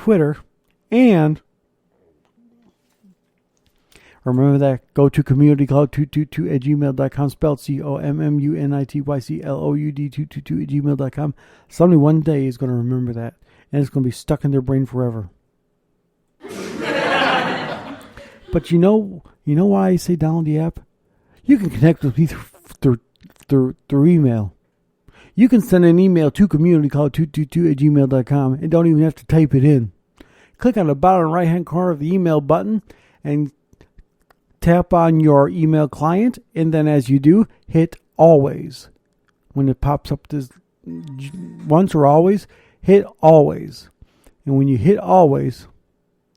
Twitter. And remember that, go to communitycloud222@gmail.com, spelled COMMUNITYCLOUD222@gmail.com. Somebody one day is going to remember that, and it's going to be stuck in their brain forever. But you know why I say download the app? You can connect with me through email. You can send an email to communitycloud222@gmail.com and don't even have to type it in. Click on the bottom right-hand corner of the email button and tap on your email client, and then as you do, hit always. When it pops up this once or always, hit always. And when you hit always,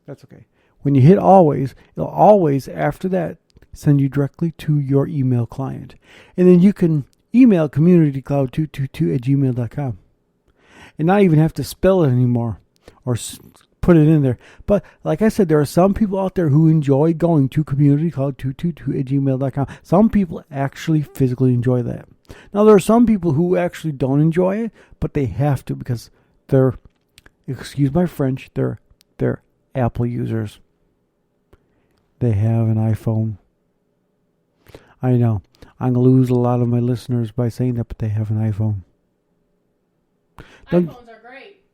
that's okay. When you hit always, it'll always, after that, send you directly to your email client. And then you can email communitycloud222@gmail.com. And not even have to spell it anymore or put it in there. But like I said, there are some people out there who enjoy going to communitycloud222@gmail.com. Some people actually physically enjoy that. Now, there are some people who actually don't enjoy it, but they have to because they're, excuse my French, they're Apple users. They have an iPhone. I know. I'm going to lose a lot of my listeners by saying that, but they have an iPhone. iPhones are great.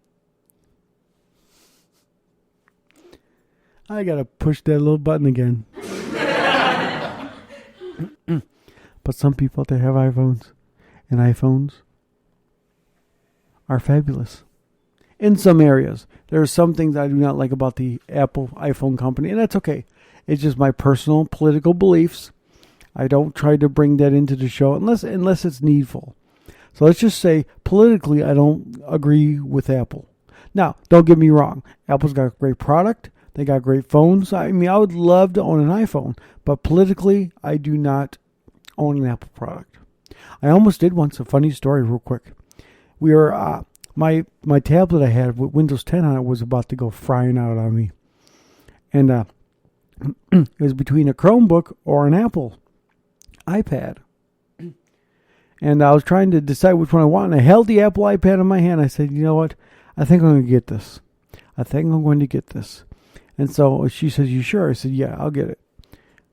I got to push that little button again. But some people out there have iPhones. And iPhones are fabulous. In some areas. There are some things I do not like about the Apple iPhone company, and that's okay. It's just my personal political beliefs. I don't try to bring that into the show unless it's needful. So let's just say politically I don't agree with Apple. Now, don't get me wrong. Apple's got a great product. They got great phones. I mean, I would love to own an iPhone, but politically I do not own an Apple product. I almost did once. A funny story real quick. We were my tablet I had with Windows 10 on it was about to go frying out on me. And it was between a Chromebook or an Apple iPad. And I was trying to decide which one I want. And I held the Apple iPad in my hand. I said, you know what? I think I'm going to get this. And so she says, you sure? I said, yeah, I'll get it.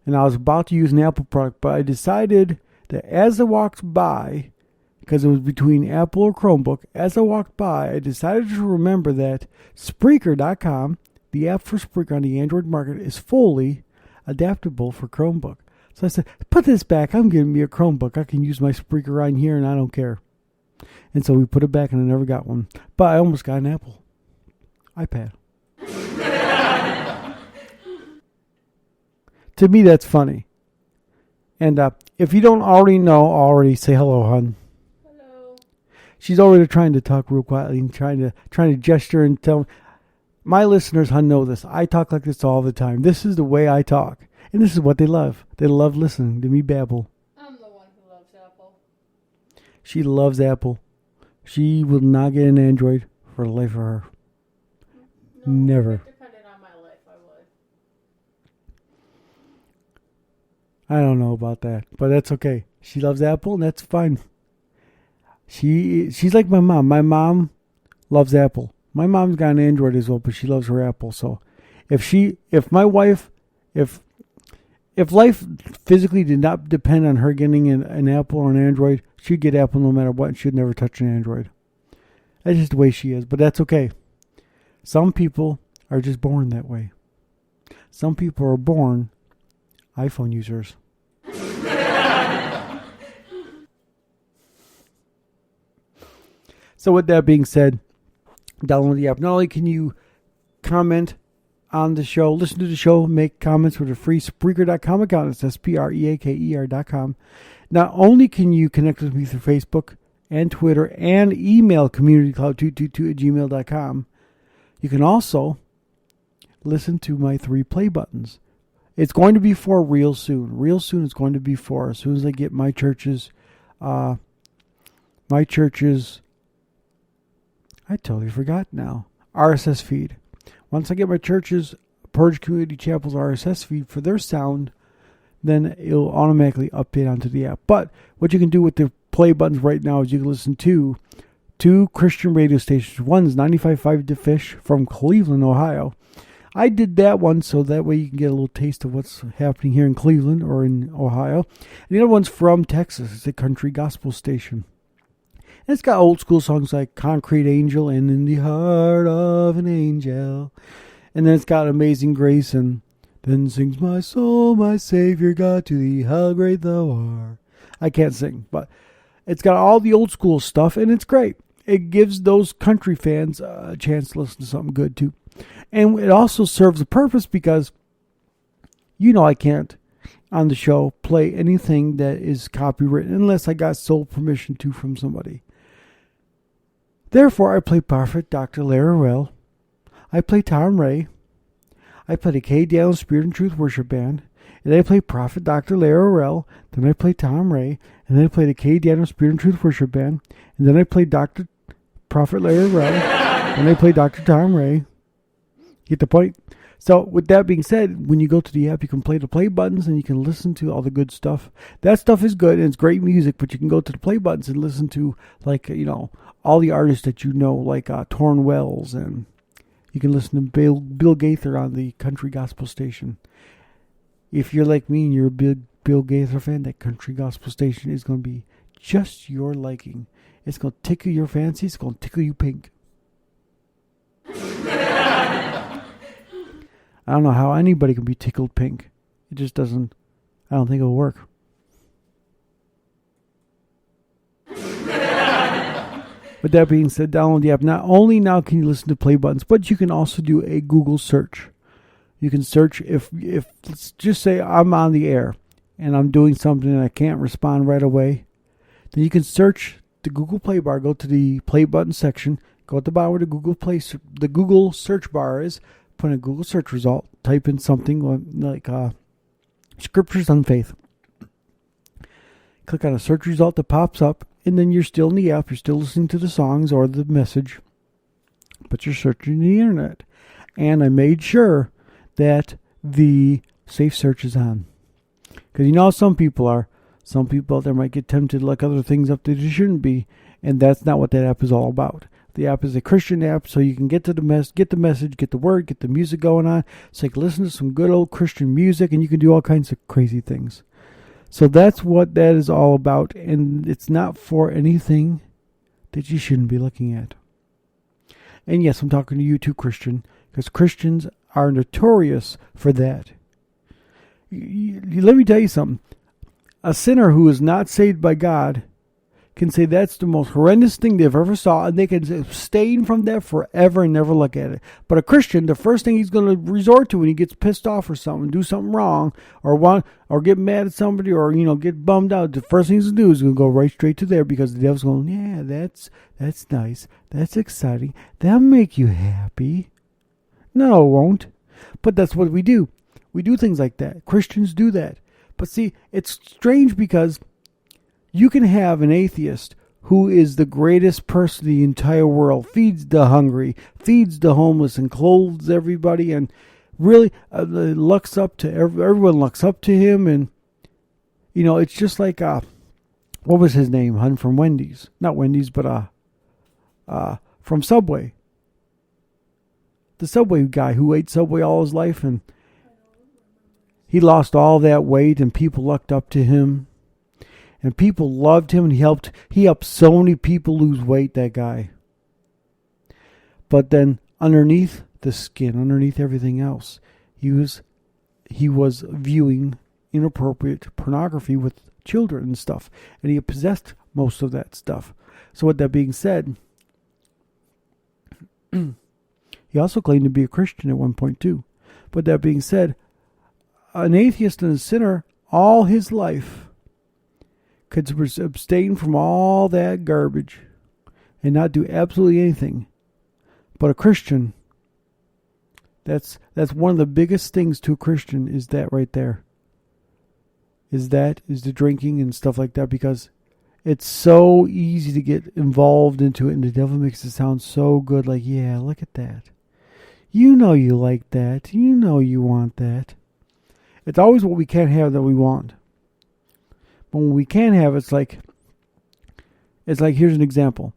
And I was about to use an Apple product, but I decided that as I walked by, because it was between Apple or Chromebook, as I walked by, I decided to remember that Spreaker.com, the app for Spreaker on the Android market, is fully adaptable for Chromebook. So I said, put this back. I'm giving me a Chromebook. I can use my Spreaker on here, and I don't care. And so we put it back, and I never got one. But I almost got an Apple iPad. To me, that's funny. And if you don't already know, say hello, hon. Hello. She's already trying to talk real quietly and trying to gesture and tell. My listeners, hon, know this. I talk like this all the time. This is the way I talk. And this is what they love. They love listening to me babble. I'm the one who loves Apple. She loves Apple. She will not get an Android for the life of her. No, Never. If it depended on my life, I would. I don't know about that, but that's okay. She loves Apple, and that's fine. She's like my mom. My mom loves Apple. My mom's got an Android as well, but she loves her Apple. So if life physically did not depend on her getting an Apple or an Android, she'd get Apple no matter what, and she'd never touch an Android. That's just the way she is, but that's okay. Some people are just born that way. Some people are born iPhone users. So with that being said, download the app. Not only can you comment on the show, listen to the show, make comments with a free Spreaker.com account. It's Spreaker.com. Not only can you connect with me through Facebook and Twitter and email communitycloud222@gmail.com, you can also listen to my 3 play buttons. It's going to be for real soon. Real soon it's going to be for as soon as I get my church's I totally forgot now. RSS feed. Once I get my church's Purge Community Chapel's RSS feed for their sound, then it'll automatically update onto the app. But what you can do with the play buttons right now is you can listen to two Christian radio stations. One's 95.5 The Fish from Cleveland, Ohio. I did that one so that way you can get a little taste of what's happening here in Cleveland or in Ohio. And the other one's from Texas. It's a country gospel station. And it's got old school songs like Concrete Angel and In the Heart of an Angel. And then it's got Amazing Grace and Then Sings My Soul, My Savior God, to Thee, how great Thou art. I can't sing, but it's got all the old school stuff, and it's great. It gives those country fans a chance to listen to something good, too. And it also serves a purpose because, I can't, on the show, play anything that is copywritten unless I got sole permission to from somebody. Therefore, I play Prophet Dr. Larry Rell. I play Tom Ray. I play the K. Daniel Spirit and Truth Worship Band. And then I play Prophet Dr. Larry Rell. Then I play Tom Ray. And then I play the K. Daniel Spirit and Truth Worship Band. And then I play Prophet Larry Rell. And I play Dr. Tom Ray. Get the point? So, with that being said, when you go to the app, you can play the play buttons and you can listen to all the good stuff. That stuff is good and it's great music, but you can go to the play buttons and listen to, all the artists that you know, like Torn Wells, and you can listen to Bill Gaither on the country gospel station. If you're like me and you're a big Bill Gaither fan, that country gospel station is going to be just your liking. It's going to tickle your fancy. It's going to tickle you pink. I don't know how anybody can be tickled pink. It just doesn't. I don't think it'll work. With that being said, download the app. Not only now can you listen to play buttons, but you can also do a Google search. You can search if let's just say I'm on the air and I'm doing something and I can't respond right away. Then you can search the Google Play bar. Go to the play button section. Go at the bottom where the Google search bar is. Put in a Google search result, type in something like Scriptures on Faith. Click on a search result that pops up, and then you're still in the app. You're still listening to the songs or the message, but you're searching the internet. And I made sure that the safe search is on. Because some people out there might get tempted to look other things up that they shouldn't be, and that's not what that app is all about. The app is a Christian app, so you can get the message, get the word, get the music going on. So you can listen to some good old Christian music, and you can do all kinds of crazy things. So that's what that is all about, and it's not for anything that you shouldn't be looking at. And yes, I'm talking to you too, Christian, because Christians are notorious for that. Let me tell you something. A sinner who is not saved by God can say that's the most horrendous thing they've ever saw, and they can abstain from that forever and never look at it. But a Christian, the first thing he's going to resort to when he gets pissed off or something, do something wrong, or get mad at somebody, or get bummed out, the first thing he's going to do is going to go right straight to there, because the devil's going, yeah, that's nice, that's exciting, that'll make you happy. No, it won't. But that's what we do. We do things like that. Christians do that. But see, it's strange because you can have an atheist who is the greatest person in the entire world, feeds the hungry, feeds the homeless, and clothes everybody, and really looks up to everyone looks up to him, and it's just like what was his name? From Wendy's, not Wendy's, but from Subway, the Subway guy who ate Subway all his life, and he lost all that weight, and people looked up to him. And people loved him, and he helped so many people lose weight, that guy. But then underneath the skin, underneath everything else, he was viewing inappropriate pornography with children and stuff. And he possessed most of that stuff. So with that being said, he also claimed to be a Christian at one point too. But that being said, an atheist and a sinner all his life could abstain from all that garbage and not do absolutely anything. But a Christian, that's one of the biggest things to a Christian, is that right there. Is the drinking and stuff like that, because it's so easy to get involved into it, and the devil makes it sound so good, like, yeah, look at that. You like that. You want that. It's always what we can't have that we want. But when we can have, it's like here's an example.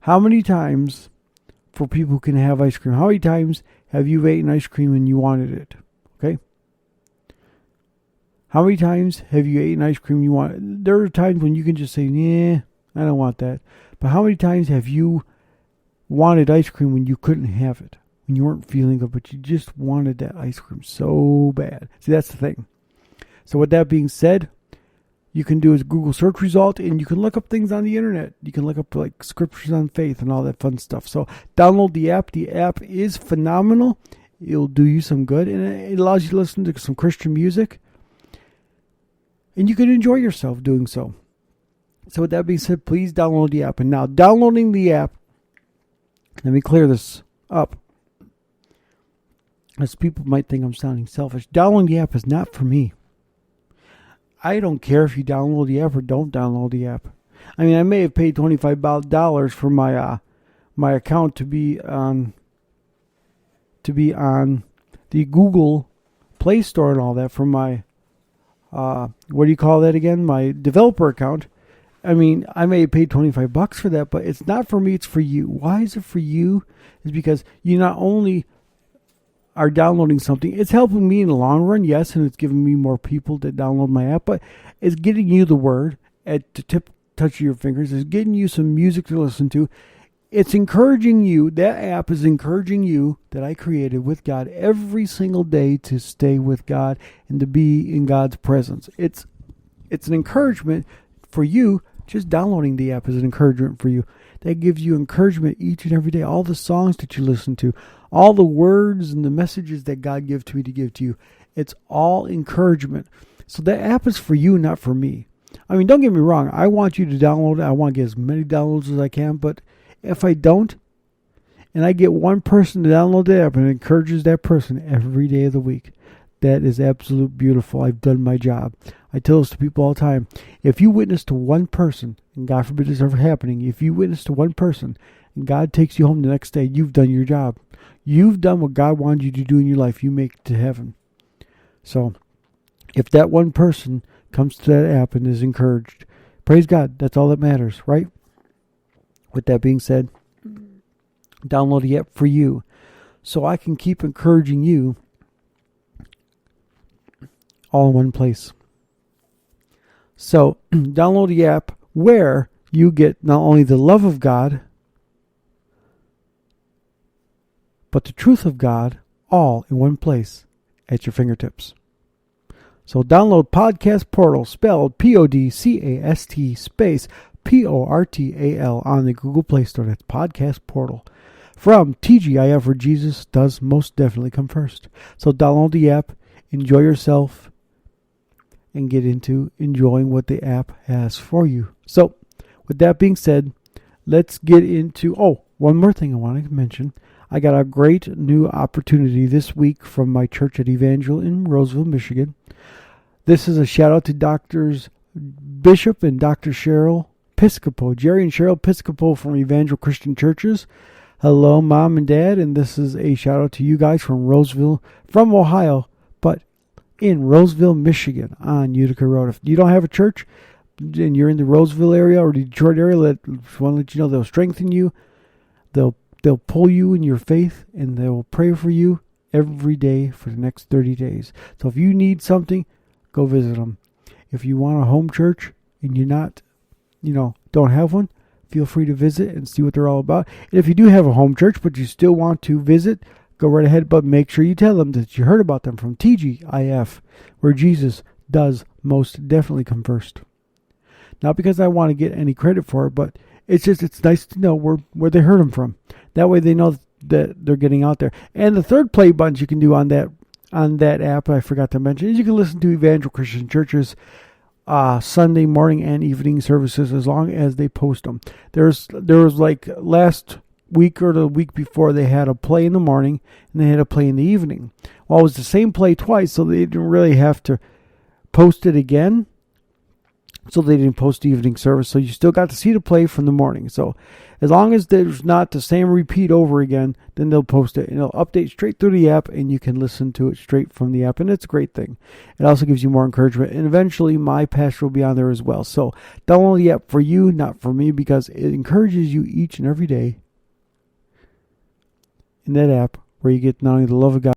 How many times, for people who can have ice cream, how many times have you eaten ice cream and you wanted it? Okay? How many times have you eaten ice cream and you want it? There are times when you can just say, yeah, I don't want that. But how many times have you wanted ice cream when you couldn't have it? When you weren't feeling good, but you just wanted that ice cream so bad. See, that's the thing. So with that being said, you can do a Google search result and you can look up things on the internet. You can look up like scriptures on faith and all that fun stuff. So download the app. The app is phenomenal. It'll do you some good, and it allows you to listen to some Christian music. And you can enjoy yourself doing so. So with that being said, please download the app. And now downloading the app, let me clear this up, as people might think I'm sounding selfish. Downloading the app is not for me. I don't care if you download the app or don't download the app. I mean, I may have paid $25 for my account to be on the Google Play Store and all that for my what do you call that again? My developer account. I mean, I may have paid $25 for that, but it's not for me, it's for you. Why is it for you? It's because you not only are downloading something, it's helping me in the long run, yes, and it's giving me more people to download my app, but it's getting you the word at the touch of your fingers. It's getting you some music to listen to. It's encouraging you. That app is encouraging you, that I created with God, every single day to stay with God and to be in God's presence. It's an encouragement for you. Just downloading the app is an encouragement for you. That gives you encouragement each and every day. All the songs that you listen to, all the words and the messages that God gives to me to give to you, it's all encouragement. So that app is for you, not for me. I mean, don't get me wrong. I want you to download it. I want to get as many downloads as I can. But if I don't, and I get one person to download the app and it encourages that person every day of the week, that is absolute beautiful. I've done my job. I tell this to people all the time. If you witness to one person, and God forbid this ever happening, if you witness to one person and God takes you home the next day, you've done your job. You've done what God wanted you to do in your life. You make it to heaven. So if that one person comes to that app and is encouraged, praise God. That's all that matters, right? With that being said, download the app for you so I can keep encouraging you all in one place. So download the app where you get not only the love of God, but the truth of God all in one place at your fingertips. So download Podcast Portal, spelled Podcast space Portal on the Google Play Store. That's Podcast Portal. From TGIF, where Jesus does most definitely come first. So download the app, enjoy yourself, and get into enjoying what the app has for you. So with that being said, let's get into, one more thing I wanted to mention. I got a great new opportunity this week from my church at Evangel in Roseville, Michigan. This is a shout out to Doctors Bishop and Dr. Cheryl Piscopo, Jerry and Cheryl Piscopo from Evangel Christian Churches. Hello, Mom and Dad, and this is a shout out to you guys from Roseville, from Ohio, but in Roseville, Michigan on Utica Road. If you don't have a church and you're in the Roseville area or the Detroit area, I want to let you know they'll strengthen you. They'll pull you in your faith, and they'll pray for you every day for the next 30 days. So if you need something, go visit them. If you want a home church and you're not, don't have one, feel free to visit and see what they're all about. And if you do have a home church, but you still want to visit, go right ahead, but make sure you tell them that you heard about them from TGIF, where Jesus does most definitely come first. Not because I want to get any credit for it, but it's nice to know where they heard them from. That way they know that they're getting out there. And the third play button you can do on that app, I forgot to mention, is you can listen to Evangel Christian Churches Sunday morning and evening services as long as they post them. There was like last week or the week before, they had a play in the morning and they had a play in the evening. Well, it was the same play twice, so they didn't really have to post it again. So they didn't post evening service. So you still got to see the play from the morning. So as long as there's not the same repeat over again, then they'll post it. And it'll update straight through the app, and you can listen to it straight from the app. And it's a great thing. It also gives you more encouragement. And eventually, my pastor will be on there as well. So download the app for you, not for me, because it encourages you each and every day in that app where you get not only the love of God,